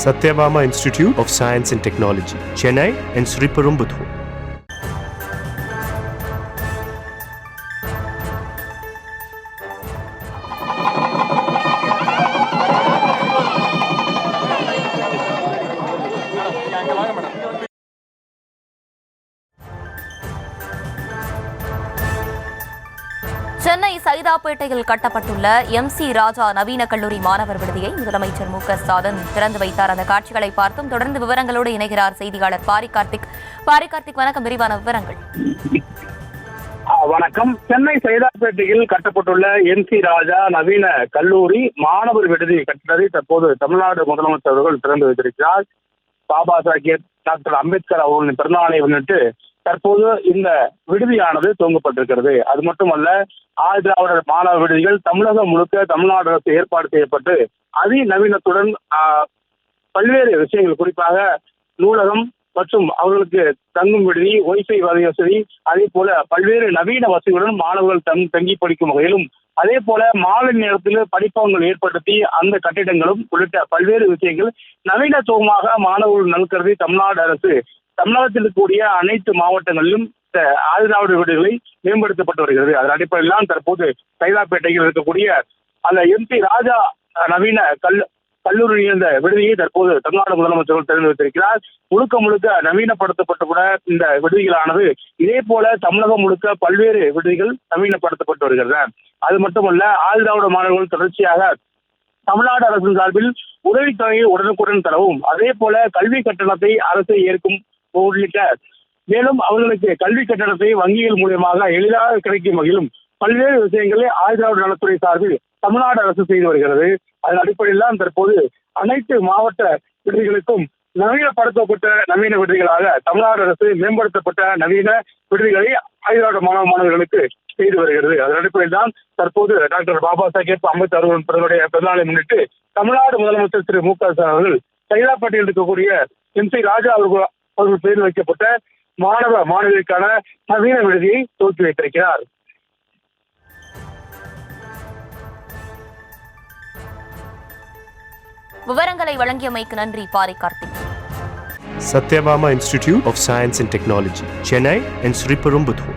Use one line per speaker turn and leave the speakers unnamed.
Satyabama Institute of Science and Technology, Chennai and Sriperumbudur.
Chennai சைதாப்பேட்டையில் கட்டப்பட்டுள்ள MC ராஜா நவீன கல்லூரி மாணவர் விடுதியை முதலமைச்சர் மு.க.ஸ்டாலின் திறந்து வைத்தார். அந்த காட்சிகளை பார்த்தும் தொடர்ந்து விவரங்களோடு இணைகிறார் செய்தியாளர் பாரி கார்த்திக். வணக்கம், விரிவான விவரங்கள்.
வணக்கம். சென்னை சைதாப்பேட்டையில் கட்டப்பட்டுள்ள MC ராஜா நவீன கல்லூரி மாணவர் விடுதி கட்டிடத்தை தற்போது தமிழ்நாடு முதலமைச்சர் அவர்கள் திறந்து வைத்திருக்கிறார். பாபா சாஹேப் டாக்டர் அம்பேத்கர் அவர்களின் பிறந்தநாளை முன்னிட்டு தற்போது இந்த விடுதியானது துவங்கப்பட்டிருக்கிறது. அது மட்டுமல்ல, ஆதிதிராவிடர் மாணவர் விடுதிகள் தமிழகம் முழுக்க தமிழ்நாடு அரசு ஏற்பாடு செய்யப்பட்டு அதிநவீனத்துடன் பல்வேறு விஷயங்கள், குறிப்பாக நூலகம் மற்றும் அவர்களுக்கு தங்கும் விடுதி, ஒய்ஃபை வசதி, அதே போல பல்வேறு நவீன வசதிகளுடன் மாணவர்கள் தங்கி படிக்கும் வகையிலும், அதே போல மாலை நேரத்தில் படிப்பகங்கள் ஏற்படுத்தி அந்த கட்டிடங்களும் உள்ளிட்ட பல்வேறு விஷயங்கள் நவீனத்துவமாக மாணவர்கள் நல்கருதி தமிழ்நாடு அரசு தமிழகத்தில் இருக்கக்கூடிய அனைத்து மாவட்டங்களிலும் ஆதிதிராவிடர் வீடுகளை மேம்படுத்தப்பட்டு வருகிறது. அதன் அடிப்படையில் தற்போது சைதாப்பேட்டையில் இருக்கக்கூடிய அந்த MC ராஜா நவீன கல்லூரி இந்த விடுதியை தற்போது தமிழ்நாடு முதலமைச்சர்கள் திறந்து வைத்திருக்கிறார். முழுக்க நவீனப்படுத்தப்பட்டு கூட இந்த விடுதிகளானது இதே போல தமிழகம் முழுக்க பல்வேறு விடுதிகள் நவீனப்படுத்தப்பட்டு வருகிறது. அது மட்டுமல்ல, ஆதிதிராவிட மாணவர்கள் தொடர்ச்சியாக தமிழ்நாடு அரசின் சார்பில் உதவித்தொகையை உடனுக்குடன் தரவும், அதே போல கல்வி கட்டணத்தை அரசு ஏற்கும் உள்ளிட்ட, மேலும் அவர்களுக்கு கல்வி கட்டணத்தை வங்கிகள் மூலியமாக எளிதாக கிடைக்கும் வகையிலும் பல்வேறு விஷயங்களை ஆதிதிராவிட நலத்துறை சார்பில் தமிழ்நாடு அரசு செய்து வருகிறது. அதன் அடிப்படையில் தற்போது அனைத்து மாவட்ட விடுதிகளுக்கும் நவீனப்படுத்தப்பட்ட நவீன விடுதிகளாக தமிழ்நாடு அரசு மேம்படுத்தப்பட்ட நவீன விடுதிகளை ஆதிதிராவிட மாணவர்களுக்கு செய்து வருகிறது. அதன் அடிப்படையில் தான் தற்போது டாக்டர் பாபா சாஹேப் அம்பேத்கர் அவர்களுடைய பிறந்தநாளை முன்னிட்டு தமிழ்நாடு முதலமைச்சர் திரு மு.க. ஸ்டாலின் அவர்கள் சைதாப்பேட்டையில் இருக்கக்கூடிய MC ராஜா அவர்கள் பெயரில் வைக்கப்பட்ட மாணவர்களுக்கான நவீன விடுதியை துவக்கி வைத்திருக்கிறார்.
விவரங்களை வழங்கியமைக்கு நன்றி Pari Karthik.
Satyabama Institute of Science and Technology, Chennai and Sriperumbudur.